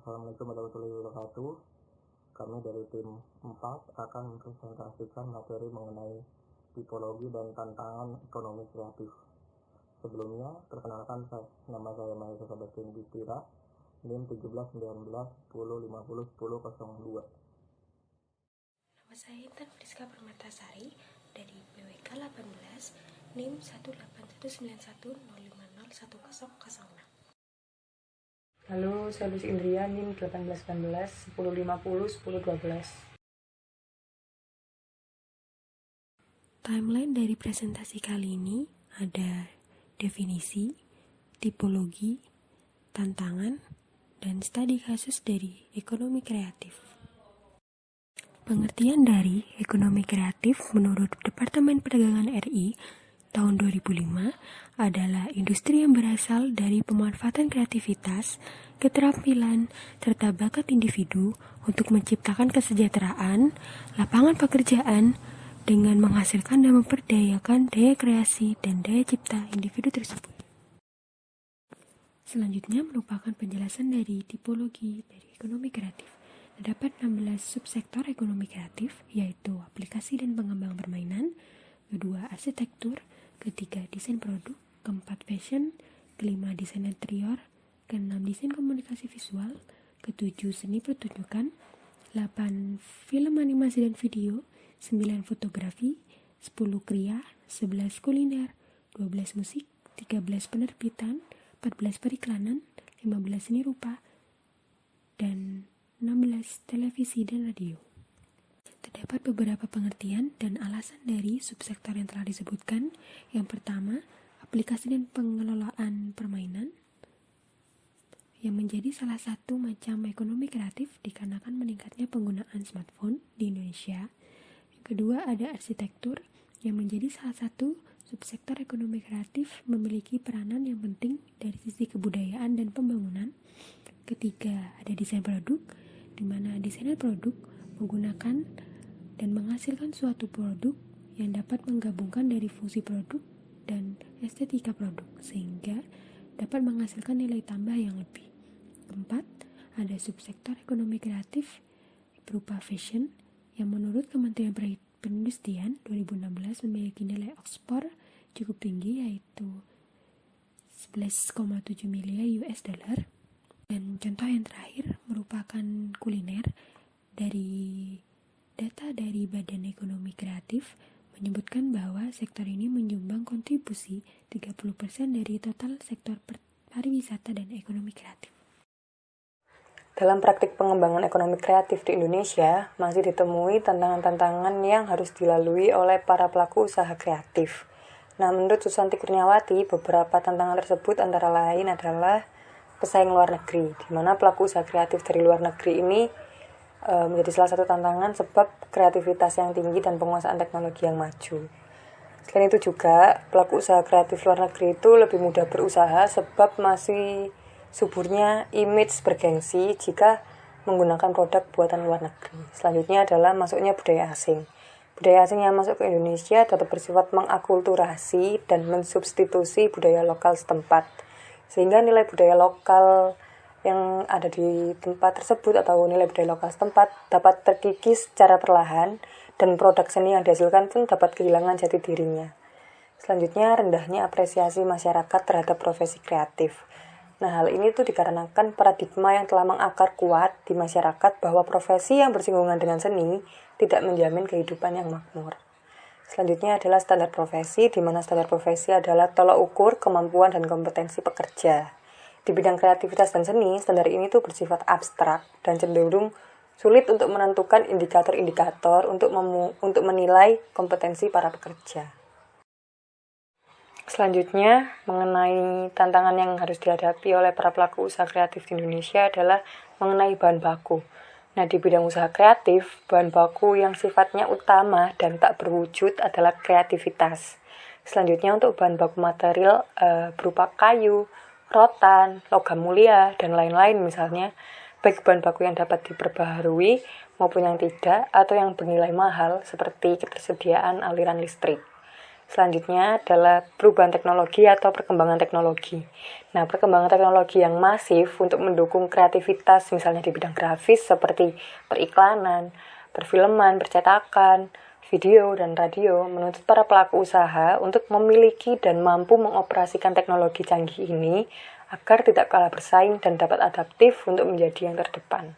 Assalamualaikum warahmatullahi wabarakatuh. Kami dari tim 4 akan mempresentasikan materi mengenai tipologi dan tantangan ekonomi kreatif. Sebelumnya, perkenalkan nama saya Mahesa Sebastian Bistira, NIM 171910501002. Nama saya Intan Friska Permatasari dari PWK 18, NIM 18191050106. Halo, saya Lucy Indria, NIM 181910501012. Timeline dari presentasi kali ini ada definisi, tipologi, tantangan, dan studi kasus dari ekonomi kreatif. Pengertian dari ekonomi kreatif menurut Departemen Perdagangan RI tahun 2005 adalah industri yang berasal dari pemanfaatan kreativitas, keterampilan, serta bakat individu untuk menciptakan kesejahteraan, lapangan pekerjaan, dengan menghasilkan dan memperdayakan daya kreasi dan daya cipta individu tersebut. Selanjutnya merupakan penjelasan dari tipologi dari ekonomi kreatif. Terdapat 16 subsektor ekonomi kreatif, yaitu aplikasi dan pengembang permainan, kedua arsitektur, ketiga desain produk, keempat fashion, kelima desain interior, keenam desain komunikasi visual, ketujuh seni pertunjukan, 8 film animasi dan video, 9 fotografi, 10 kriya, 11 kuliner, 12 musik, 13 penerbitan, 14 periklanan, 15 seni rupa, dan 16 televisi dan radio. Terdapat beberapa pengertian dan alasan dari subsektor yang telah disebutkan. Yang pertama, aplikasi dan pengelolaan permainan yang menjadi salah satu macam ekonomi kreatif dikarenakan meningkatnya penggunaan smartphone di Indonesia. Yang kedua, ada arsitektur yang menjadi salah satu subsektor ekonomi kreatif memiliki peranan yang penting dari sisi kebudayaan dan pembangunan. Ketiga, ada desain produk, di mana desainer produk menggunakan dan menghasilkan suatu produk yang dapat menggabungkan dari fungsi produk dan estetika produk sehingga dapat menghasilkan nilai tambah yang lebih. Keempat, ada subsektor ekonomi kreatif berupa fashion yang menurut Kementerian Perindustrian 2016 memiliki nilai ekspor cukup tinggi yaitu 11,7 miliar US dollar. Dan contoh yang terakhir merupakan kuliner. Dari data dari Badan Ekonomi Kreatif menyebutkan bahwa sektor ini menyumbang kontribusi 30% dari total sektor pariwisata dan ekonomi kreatif. Dalam praktik pengembangan ekonomi kreatif di Indonesia, masih ditemui tantangan-tantangan yang harus dilalui oleh para pelaku usaha kreatif. Nah, menurut Susanti Kurniawati, beberapa tantangan tersebut antara lain adalah pesaing luar negeri, di mana pelaku usaha kreatif dari luar negeri ini menjadi salah satu tantangan sebab kreativitas yang tinggi dan penguasaan teknologi yang maju. Selain itu juga, pelaku usaha kreatif luar negeri itu lebih mudah berusaha sebab masih suburnya image bergengsi jika menggunakan produk buatan luar negeri. Selanjutnya adalah masuknya budaya asing. Budaya asing yang masuk ke Indonesia dapat bersifat mengakulturasi dan mensubstitusi budaya lokal setempat, sehingga nilai budaya lokal yang ada di tempat tersebut atau nilai budaya lokal setempat dapat terkikis secara perlahan dan produk seni yang dihasilkan pun dapat kehilangan jati dirinya. Selanjutnya, rendahnya apresiasi masyarakat terhadap profesi kreatif. Nah, hal ini tuh dikarenakan paradigma yang telah mengakar kuat di masyarakat bahwa profesi yang bersinggungan dengan seni tidak menjamin kehidupan yang makmur. Selanjutnya adalah standar profesi, di mana standar profesi adalah tolak ukur kemampuan dan kompetensi pekerja. Di bidang kreativitas dan seni, standar ini tuh bersifat abstrak dan cenderung sulit untuk menentukan indikator-indikator untuk menilai kompetensi para pekerja. Selanjutnya, mengenai tantangan yang harus dihadapi oleh para pelaku usaha kreatif di Indonesia adalah mengenai bahan baku. Nah, di bidang usaha kreatif, bahan baku yang sifatnya utama dan tak berwujud adalah kreativitas. Selanjutnya, untuk bahan baku material berupa kayu, rotan, logam mulia, dan lain-lain misalnya, baik bahan baku yang dapat diperbaharui maupun yang tidak, atau yang bernilai mahal seperti ketersediaan aliran listrik. Selanjutnya adalah perubahan teknologi atau perkembangan teknologi. Nah, perkembangan teknologi yang masif untuk mendukung kreativitas misalnya di bidang grafis seperti periklanan, perfilman, percetakan, video, dan radio menuntut para pelaku usaha untuk memiliki dan mampu mengoperasikan teknologi canggih ini agar tidak kalah bersaing dan dapat adaptif untuk menjadi yang terdepan.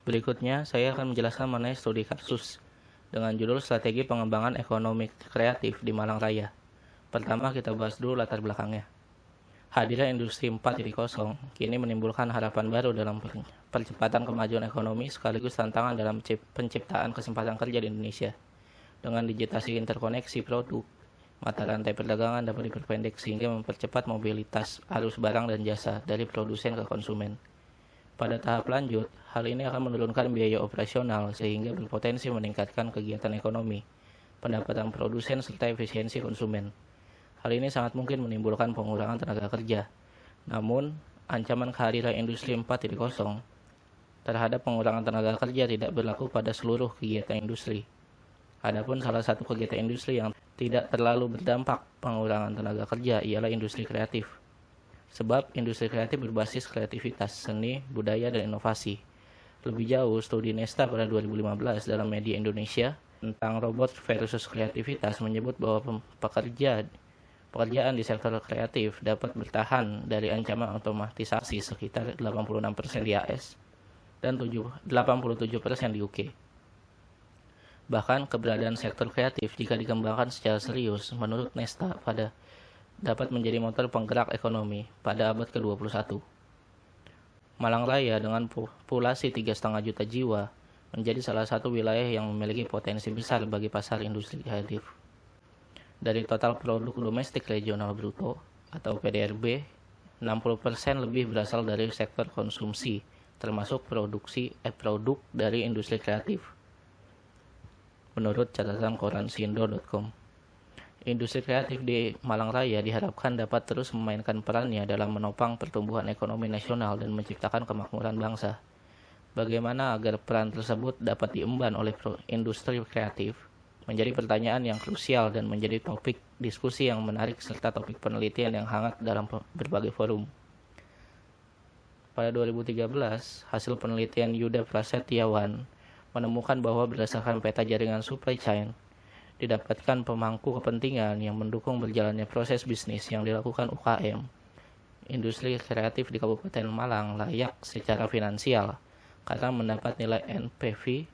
Berikutnya, saya akan menjelaskan mengenai studi kasus dengan judul Strategi Pengembangan Ekonomi Kreatif di Malang Raya. Pertama, kita bahas dulu latar belakangnya. Hadirnya Industri 4.0 kini menimbulkan harapan baru dalam percepatan kemajuan ekonomi sekaligus tantangan dalam penciptaan kesempatan kerja di Indonesia. Dengan digitasi interkoneksi produk, mata rantai perdagangan dapat diperpendek sehingga mempercepat mobilitas arus barang dan jasa dari produsen ke konsumen. Pada tahap lanjut, hal ini akan menurunkan biaya operasional sehingga berpotensi meningkatkan kegiatan ekonomi, pendapatan produsen, serta efisiensi konsumen. Hal ini sangat mungkin menimbulkan pengurangan tenaga kerja. Namun, ancaman kehadiran Industri 4.0 terhadap pengurangan tenaga kerja tidak berlaku pada seluruh kegiatan industri. Adapun salah satu kegiatan industri yang tidak terlalu berdampak pengurangan tenaga kerja ialah industri kreatif. Sebab industri kreatif berbasis kreativitas, seni, budaya, dan inovasi. Lebih jauh, studi Nesta pada 2015 dalam media Indonesia tentang robot versus kreativitas menyebut bahwa pekerjaan di sektor kreatif dapat bertahan dari ancaman otomatisasi sekitar 86% di AS dan 87% di UK. Bahkan keberadaan sektor kreatif jika dikembangkan secara serius menurut Nesta dapat menjadi motor penggerak ekonomi pada abad ke-21. Malang Raya dengan populasi 3,5 juta jiwa menjadi salah satu wilayah yang memiliki potensi besar bagi pasar industri kreatif. Dari total produk domestik regional bruto atau PDRB, 60% lebih berasal dari sektor konsumsi, termasuk produk dari industri kreatif. Menurut catatan koran sindo.com. Industri kreatif di Malang Raya diharapkan dapat terus memainkan perannya dalam menopang pertumbuhan ekonomi nasional dan menciptakan kemakmuran bangsa. Bagaimana agar peran tersebut dapat diemban oleh industri kreatif menjadi pertanyaan yang krusial dan menjadi topik diskusi yang menarik serta topik penelitian yang hangat dalam berbagai forum. Pada 2013, hasil penelitian Yuda Prasetyawan menemukan bahwa berdasarkan peta jaringan supply chain, didapatkan pemangku kepentingan yang mendukung berjalannya proses bisnis yang dilakukan UKM. Industri kreatif di Kabupaten Malang layak secara finansial karena mendapat nilai NPV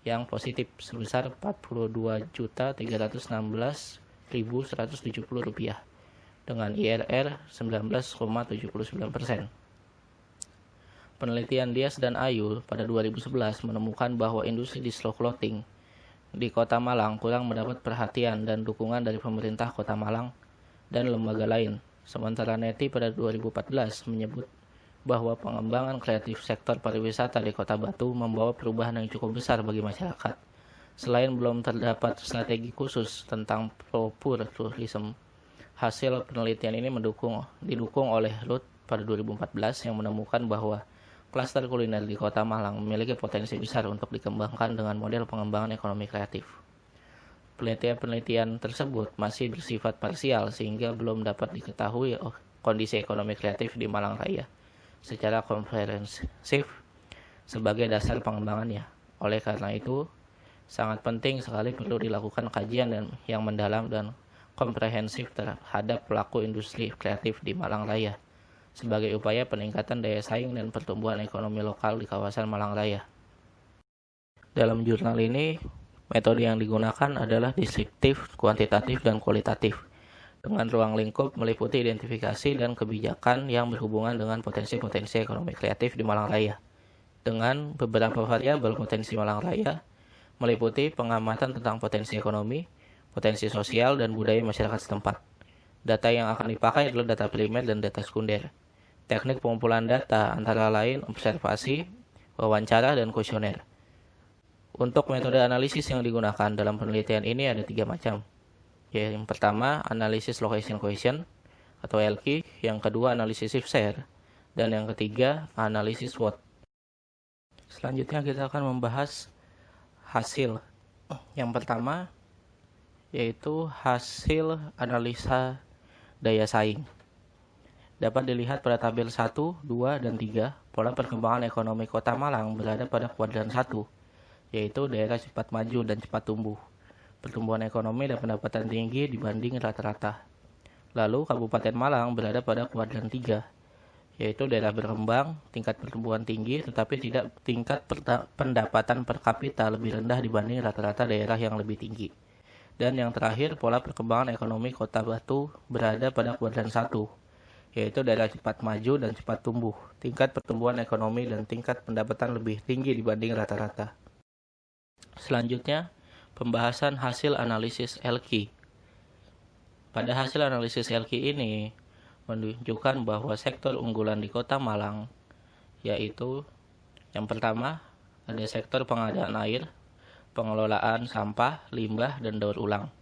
yang positif sebesar Rp42.316.170 dengan IRR 19,79%. Penelitian Dias dan Ayu pada 2011 menemukan bahwa industri di slow clothing di Kota Malang kurang mendapat perhatian dan dukungan dari pemerintah Kota Malang dan lembaga lain. Sementara Neti pada 2014 menyebut bahwa pengembangan kreatif sektor pariwisata di Kota Batu membawa perubahan yang cukup besar bagi masyarakat. Selain belum terdapat strategi khusus tentang pro-pur tourism, hasil penelitian ini didukung oleh Ruth pada 2014 yang menemukan bahwa klaster kuliner di Kota Malang memiliki potensi besar untuk dikembangkan dengan model pengembangan ekonomi kreatif. Penelitian tersebut masih bersifat parsial sehingga belum dapat diketahui kondisi ekonomi kreatif di Malang Raya secara komprehensif sebagai dasar pengembangannya. Oleh karena itu, sangat penting sekali perlu dilakukan kajian yang mendalam dan komprehensif terhadap pelaku industri kreatif di Malang Raya sebagai upaya peningkatan daya saing dan pertumbuhan ekonomi lokal di kawasan Malang Raya. Dalam jurnal ini, metode yang digunakan adalah deskriptif, kuantitatif, dan kualitatif, dengan ruang lingkup meliputi identifikasi dan kebijakan yang berhubungan dengan potensi-potensi ekonomi kreatif di Malang Raya. Dengan beberapa variabel potensi Malang Raya, meliputi pengamatan tentang potensi ekonomi, potensi sosial, dan budaya masyarakat setempat. Data yang akan dipakai adalah data primer dan data sekunder. Teknik pengumpulan data antara lain observasi, wawancara, dan kuesioner. Untuk metode analisis yang digunakan dalam penelitian ini ada 3 macam. Yang pertama, analisis location question atau LQ, yang kedua analisis shift share, dan yang ketiga analisis SWOT. Selanjutnya kita akan membahas hasil Yang pertama yaitu hasil analisa daya saing. Dapat dilihat pada tabel 1, 2, dan 3, pola perkembangan ekonomi Kota Malang berada pada kuadran 1, yaitu daerah cepat maju dan cepat tumbuh. Pertumbuhan ekonomi dan pendapatan tinggi dibanding rata-rata. Lalu Kabupaten Malang berada pada kuadran 3, yaitu daerah berkembang, tingkat pertumbuhan tinggi, tetapi tidak tingkat pendapatan per kapita lebih rendah dibanding rata-rata daerah yang lebih tinggi. Dan yang terakhir, pola perkembangan ekonomi Kota Batu berada pada kuadran 1, yaitu daerah cepat maju dan cepat tumbuh, tingkat pertumbuhan ekonomi dan tingkat pendapatan lebih tinggi dibanding rata-rata. Selanjutnya, pembahasan hasil analisis LQ. Pada hasil analisis LQ ini menunjukkan bahwa sektor unggulan di Kota Malang, yaitu yang pertama ada sektor pengadaan air, pengelolaan sampah, limbah, dan daur ulang.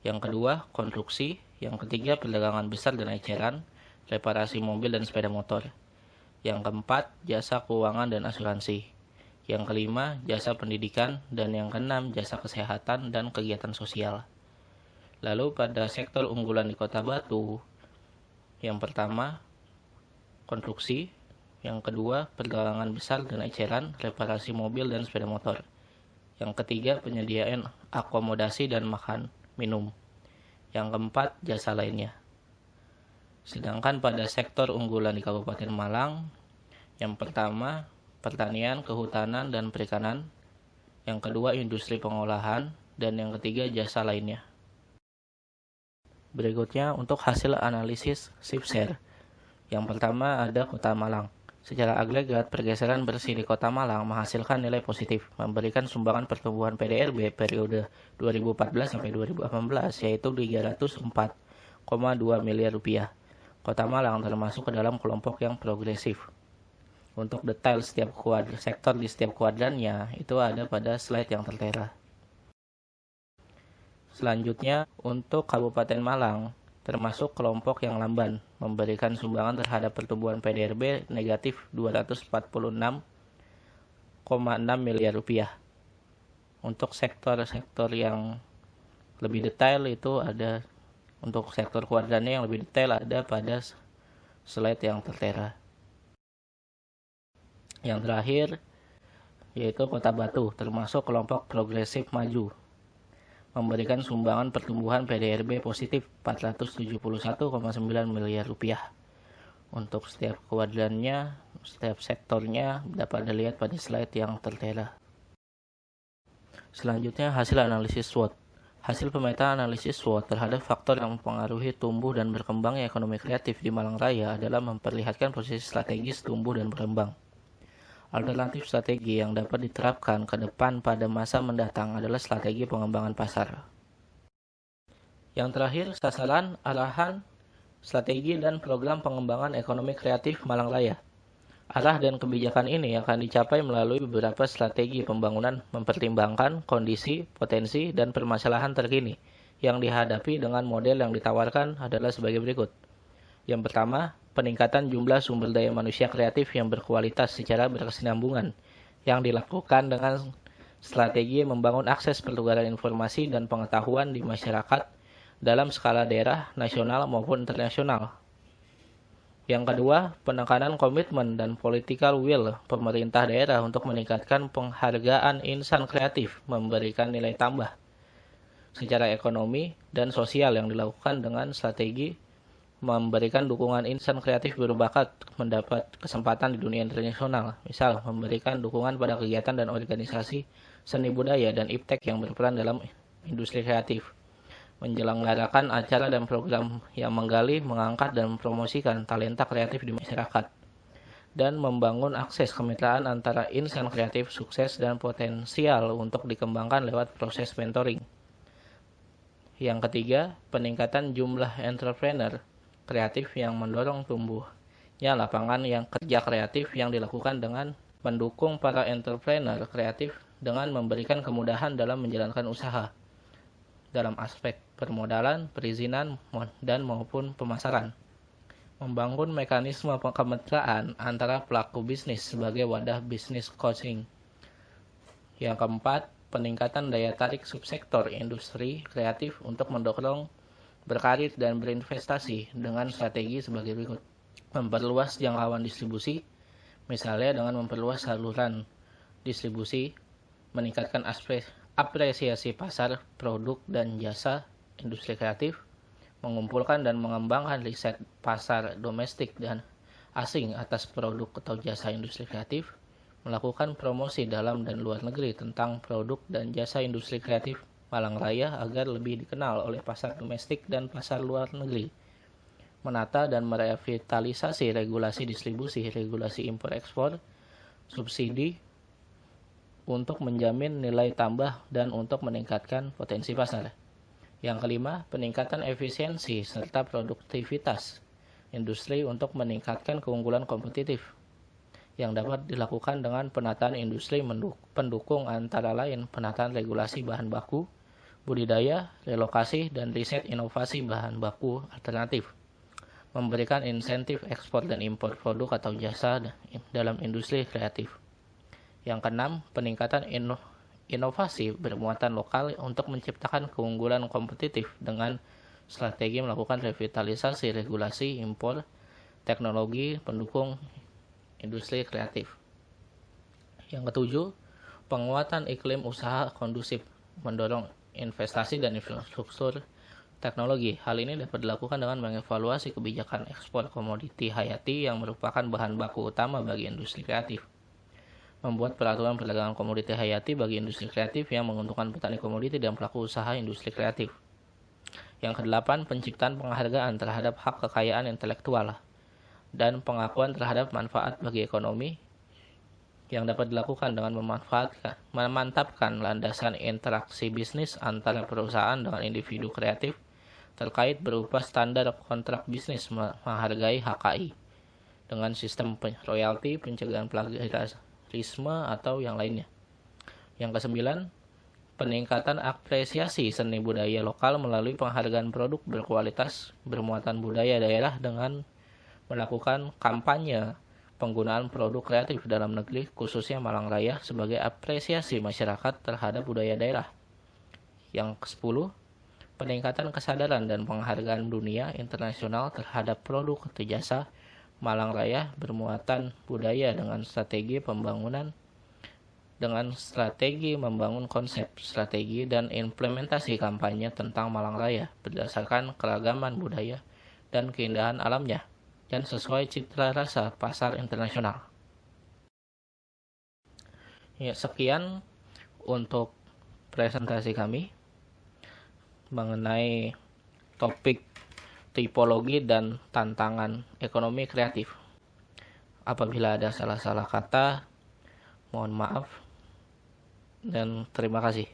Yang kedua, konstruksi. Yang ketiga, perdagangan besar dan eceran, reparasi mobil dan sepeda motor. Yang keempat, jasa keuangan dan asuransi. Yang kelima, jasa pendidikan. Dan yang keenam, jasa kesehatan dan kegiatan sosial. Lalu pada sektor unggulan di Kota Batu, yang pertama, konstruksi. Yang kedua, perdagangan besar dan eceran, reparasi mobil dan sepeda motor. Yang ketiga, penyediaan akomodasi dan makan, minum. Yang keempat, jasa lainnya. Sedangkan pada sektor unggulan di Kabupaten Malang, yang pertama, pertanian, kehutanan, dan perikanan. Yang kedua, industri pengolahan. Dan yang ketiga, jasa lainnya. Berikutnya untuk hasil analisis SIPSER. Yang pertama ada Kota Malang. Secara agregat, pergeseran bersih di Kota Malang menghasilkan nilai positif, memberikan sumbangan pertumbuhan PDRB periode 2014 sampai 2018 yaitu 304,2 miliar rupiah. Kota Malang termasuk ke dalam kelompok yang progresif. Untuk detail setiap sektor di setiap kuadrannya itu ada pada slide yang tertera. Selanjutnya, untuk Kabupaten Malang termasuk kelompok yang lamban, memberikan sumbangan terhadap pertumbuhan PDRB negatif 246,6 miliar rupiah. Untuk sektor-sektor yang lebih detail itu ada, untuk sektor kuadrannya yang lebih detail ada pada slide yang tertera. Yang terakhir yaitu Kota Batu, termasuk kelompok progresif maju, memberikan sumbangan pertumbuhan PDRB positif 471,9 miliar rupiah. Untuk setiap kuadrannya, setiap sektornya dapat dilihat pada slide yang tertera. Selanjutnya hasil analisis SWOT. Hasil pemetaan analisis SWOT terhadap faktor yang mempengaruhi tumbuh dan berkembangnya ekonomi kreatif di Malang Raya adalah memperlihatkan posisi strategis tumbuh dan berkembang. Alternatif strategi yang dapat diterapkan ke depan pada masa mendatang adalah strategi pengembangan pasar. Yang terakhir, sasaran, arahan, strategi, dan program pengembangan ekonomi kreatif Malang Raya. Arah dan kebijakan ini akan dicapai melalui beberapa strategi pembangunan mempertimbangkan kondisi, potensi, dan permasalahan terkini yang dihadapi dengan model yang ditawarkan adalah sebagai berikut. Yang pertama, peningkatan jumlah sumber daya manusia kreatif yang berkualitas secara berkesinambungan yang dilakukan dengan strategi membangun akses pertukaran informasi dan pengetahuan di masyarakat dalam skala daerah, nasional maupun internasional. Yang kedua, penekanan komitmen dan political will pemerintah daerah untuk meningkatkan penghargaan insan kreatif, memberikan nilai tambah secara ekonomi dan sosial yang dilakukan dengan strategi memberikan dukungan insan kreatif berbakat mendapat kesempatan di dunia internasional. Misal, memberikan dukungan pada kegiatan dan organisasi seni budaya dan iptek yang berperan dalam industri kreatif. Menyelenggarakan acara dan program yang menggali, mengangkat, dan mempromosikan talenta kreatif di masyarakat. Dan membangun akses kemitraan antara insan kreatif sukses dan potensial untuk dikembangkan lewat proses mentoring. Yang ketiga, peningkatan jumlah entrepreneur kreatif yang mendorong tumbuhnya lapangan yang kerja kreatif yang dilakukan dengan mendukung para entrepreneur kreatif dengan memberikan kemudahan dalam menjalankan usaha dalam aspek permodalan, perizinan, dan maupun pemasaran. Membangun mekanisme kemitraan antara pelaku bisnis sebagai wadah bisnis coaching. Yang keempat, peningkatan daya tarik subsektor industri kreatif untuk mendorong berkarir dan berinvestasi dengan strategi sebagai berikut. Memperluas jangkauan distribusi, misalnya dengan memperluas saluran distribusi, meningkatkan apresiasi pasar produk dan jasa industri kreatif, mengumpulkan dan mengembangkan riset pasar domestik dan asing atas produk atau jasa industri kreatif, melakukan promosi dalam dan luar negeri tentang produk dan jasa industri kreatif Malang Raya agar lebih dikenal oleh pasar domestik dan pasar luar negeri, menata dan merevitalisasi regulasi distribusi, regulasi impor-ekspor, subsidi untuk menjamin nilai tambah dan untuk meningkatkan potensi pasar. Yang kelima, peningkatan efisiensi serta produktivitas industri untuk meningkatkan keunggulan kompetitif yang dapat dilakukan dengan penataan industri pendukung antara lain penataan regulasi bahan baku, budidaya, relokasi, dan riset inovasi bahan baku alternatif, memberikan insentif ekspor dan impor produk atau jasa dalam industri kreatif. Yang keenam, peningkatan inovasi bermuatan lokal untuk menciptakan keunggulan kompetitif dengan strategi melakukan revitalisasi regulasi impor teknologi pendukung industri kreatif. Yang ketujuh, penguatan iklim usaha kondusif, mendorong investasi dan infrastruktur teknologi. Hal ini dapat dilakukan dengan mengevaluasi kebijakan ekspor komoditi hayati yang merupakan bahan baku utama bagi industri kreatif. Membuat peraturan perdagangan komoditi hayati bagi industri kreatif yang menguntungkan petani komoditi dan pelaku usaha industri kreatif. Yang kedelapan, penciptaan penghargaan terhadap hak kekayaan intelektual dan pengakuan terhadap manfaat bagi ekonomi yang dapat dilakukan dengan memantapkan landasan interaksi bisnis antara perusahaan dengan individu kreatif terkait berupa standar kontrak bisnis menghargai HKI dengan sistem royalti, pencegahan plagiarisme atau yang lainnya. Yang kesembilan, peningkatan apresiasi seni budaya lokal melalui penghargaan produk berkualitas bermuatan budaya daerah dengan melakukan kampanye penggunaan produk kreatif dalam negeri, khususnya Malang Raya, sebagai apresiasi masyarakat terhadap budaya daerah. Yang ke-10, peningkatan kesadaran dan penghargaan dunia internasional terhadap produk atau jasa Malang Raya bermuatan budaya dengan strategi membangun konsep, strategi, dan implementasi kampanye tentang Malang Raya berdasarkan keragaman budaya dan keindahan alamnya, dan sesuai citra rasa pasar internasional. Ya, sekian untuk presentasi kami mengenai topik tipologi dan tantangan ekonomi kreatif. Apabila ada salah-salah kata, mohon maaf dan terima kasih.